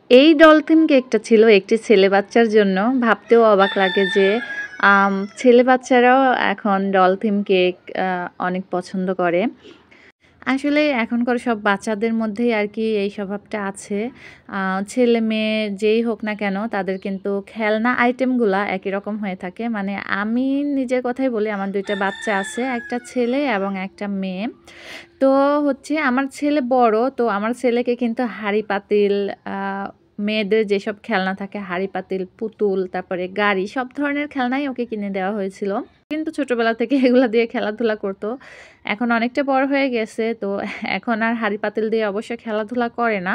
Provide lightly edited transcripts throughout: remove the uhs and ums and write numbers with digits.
এই ডলফিন কেকটা ছিল একটি ছেলে বাচ্চার জন্য। ভাবতেও অবাক লাগে যে ছেলে বাচ্চারাও এখন ডলফিন কেক অনেক পছন্দ করে। আসলে এখনকার সব বাচ্চাদের মধ্যেই আর কি এই স্বভাবটা আছে। ছেলে মেয়ে যেই হোক না কেন তাদের কিন্তু খেলনা আইটেমগুলা একই রকম হয়ে থাকে। মানে আমি নিজের কথাই বলি, আমার ২ টা বাচ্চা আছে, একটা ছেলে এবং একটা মেয়ে। তো হচ্ছে আমার ছেলে বড়, তো আমার ছেলেকে কিন্তু হাঁড়ি পাতিল, মেয়েদের যেসব খেলনা থাকে হাঁড়ি পাতিল, পুতুল, তারপরে গাড়ি, সব ধরনের খেলনাই ওকে কিনে দেওয়া হয়েছিল। কিন্তু ছোটবেলা থেকে এগুলা দিয়ে খেলাধুলা করত। এখন অনেকটা বড় হয়ে গেছে, তো এখন আর হাঁড়ি পাতিল দিয়ে অবশ্য খেলাধুলা করে না।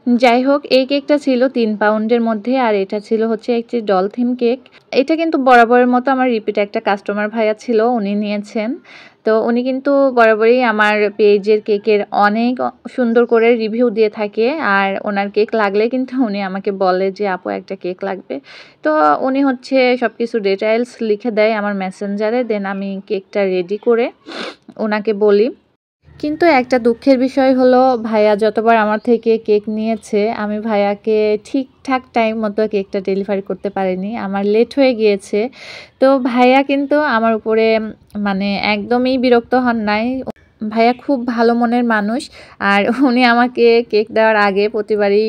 যাই হোক, এই কেকটা ছিল ৩ পাউন্ডের মধ্যে, আর এটা ছিল হচ্ছে একটি ডল থিম কেক। এটা কিন্তু বরাবরের মতো আমার রিপিট একটা কাস্টমার ভাইয়া ছিল, উনি নিয়েছেন। তো উনি কিন্তু বরাবরই আমার পেজের কেকের অনেক সুন্দর করে রিভিউ দিয়ে থাকে, আর ওনার কেক লাগলে কিন্তু উনি আমাকে বলে যে আপু একটা কেক লাগবে। তো উনি হচ্ছে সব কিছু ডিটেইলস লিখে দেয় আমার মেসেঞ্জারে, দেন আমি কেকটা রেডি করে ওনাকে বলি। কিন্তু একটা দুঃখের বিষয় হলো, ভাইয়া যতবার আমার থেকে কেক নিয়েছে আমি ভাইয়াকে ঠিকঠাক টাইম মতো কেকটা ডেলিভারি করতে পারিনি, আমার লেট হয়ে গিয়েছে। তো ভাইয়া কিন্তু আমার উপরে মানে একদমই বিরক্ত হন নাই। ভাইয়া খুব ভালো মনের মানুষ, আর উনি আমাকে কেক দেওয়ার আগে প্রতিবারই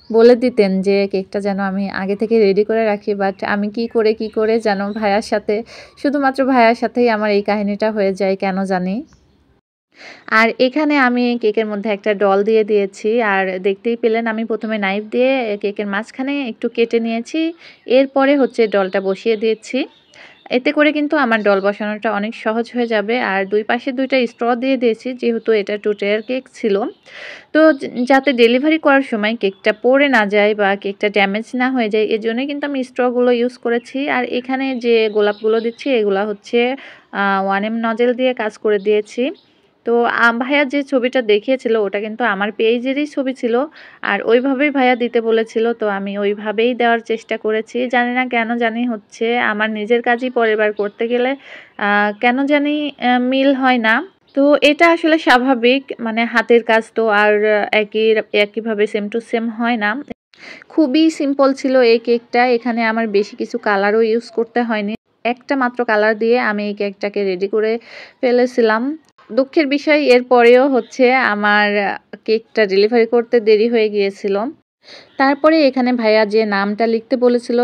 বলে দিতেন যে কেকটা যেন আমি আগে থেকে রেডি করে রাখি। বাট আমি কি করে যেন ভাইয়ার সাথে, শুধুমাত্র ভাইয়ার সাথেই আমার এই কাহিনীটা হয়ে যায় কেন জানি। আর এখানে আমি কেকের মধ্যে একটা ডল দিয়ে দিয়েছি, আর দেখতেই পেলেন আমি প্রথমে নাইফ দিয়ে কেকের মাঝখানে একটু কেটে নিয়েছি, এরপরে হচ্ছে ডলটা বসিয়ে দিয়েছি। এতে করে কিন্তু আমার ডল বসানোটা অনেক সহজ হয়ে যাবে। আর ২ পাশে ২টা স্ট্র দিয়ে দিয়েছি, যেহেতু এটা 2 টায়ার কেক ছিল। তো যাতে ডেলিভারি করার সময় কেকটা পড়ে না যায় বা কেকটা ড্যামেজ না হয়ে যায়, এজন্যই কিন্তু আমি স্ট্রগুলো ইউজ করেছি। আর এখানে যে গোলাপগুলো দিচ্ছি এগুলা হচ্ছে 1M নজেল দিয়ে কাজ করে দিয়েছি। তো ভাইয়া যে ছবিটা দেখিয়েছিল ওটা কিন্তু আমার পেজেরই ছবি ছিল, আর ওইভাবেই ভাইয়া দিতে বলেছিল। তো আমি ওইভাবেই দেওয়ার চেষ্টা করেছি। জানি না কেন জানি হচ্ছে আমার নিজের কাজই পরের বার করতে গেলে কেন জানি মিল হয় না। তো এটা আসলে স্বাভাবিক, মানে হাতের কাজ তো আর একইভাবে সেম টু সেম হয় না। খুবই সিম্পল ছিল এই কেকটা, এখানে আমার বেশি কিছু কালারও ইউজ করতে হয়নি। একটা মাত্র কালার দিয়ে আমি এই কেকটাকে রেডি করে ফেলেছিলাম। দুঃখের বিষয় এরপরেও হচ্ছে আমার কেকটা ডেলিভারি করতে দেরি হয়ে গিয়েছিল। তারপরে এখানে ভাইয়া যে নামটা লিখতে বলেছিল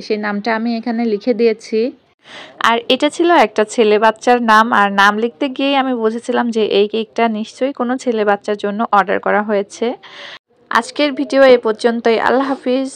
সেই নামটা আমি এখানে লিখে দিয়েছি। আর এটা ছিল একটা ছেলে বাচ্চার নাম, আর নাম লিখতে গিয়ে আমি বুঝেছিলাম যে এই কেকটা নিশ্চয়ই কোনো ছেলে বাচ্চার জন্য অর্ডার করা হয়েছে। আজকের ভিডিও এ পর্যন্তই। আল্লাহ হাফিজ।